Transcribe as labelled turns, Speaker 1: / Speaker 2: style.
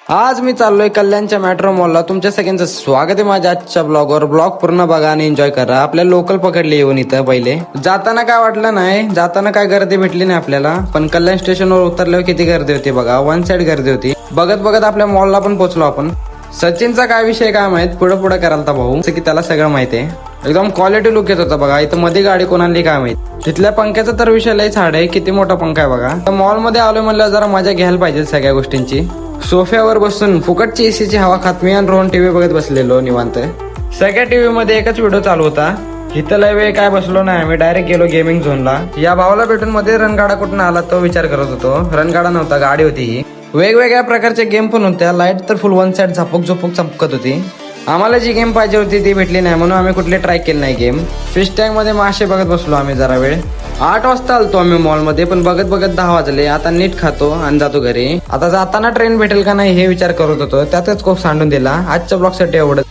Speaker 1: आज मी चाललोय कल्याणच्या मेट्रो मॉलला. तुमच्या सगळ्यांचं स्वागत आहे माझ्या आजच्या ब्लॉगवर. ब्लॉग पूर्ण बघा आणि एन्जॉय करा. आपल्या लोकल पकडले येऊन इथं पहिले. जाताना काय वाटलं नाही, जाताना काय गर्दी भेटली नाही आपल्याला, पण कल्याण स्टेशनवर उतरल्यावर किती गर्दी होती बघा. वन साइड गर्दी होती. बघत बघत आपल्या मॉलला पण पोहोचलो आपण. सचिनचा काय विषय काय माहित, पुढे करायला होता भाऊ, की त्याला सगळं माहिती आहे. एकदम क्वालिटी लुक येत होता बघा. इथं मध्ये गाडी कोणाली काय माहित. तिथल्या पंख्याचा तर विषय लय छाड आहे. किती मोठा पंखा आहे बघा. मॉल मध्ये आलोय म्हणलं जरा मजा घ्यायला पाहिजे सगळ्या गोष्टींची. सोफ्यावर बसून फुकटची एसीची हवा खात मी आणि रोहन टीव्ही बघत बसलेलो निवांत. सगळ्या टीव्ही मध्ये एकच व्हिडिओ चालू होता. इथं लय वेळ काय बसलो नाही, मी डायरेक्ट गेलो गेमिंग झोनला. या भावाला भेटून मध्ये रणगाडा कुठून आला तो विचार करत होतो. रणगाडा नव्हता, गाडी होती ही. वेगवेगळ्या प्रकारच्या गेम पण होत्या. लाईट तर फुल वन साइड झपक चमकत होती. आम्हाला जी गेम पाहिजे होती ती भेटली नाही, म्हणून आम्ही कुठले ट्राय केले नाही गेम. फिश टँक मध्ये मासे बघत बसलो आम्ही जरा वेळ. 8 वाजता आलतो आम्ही मॉल मध्ये, पण बघत बघत 10 वाजले. आता नीट खातो आणि जातो घरी. आता जाताना ट्रेन भेटेल का नाही हे विचार करत होतो. त्यातच खूप सांडून दिला. आजच्या ब्लॉग साठी एवढं.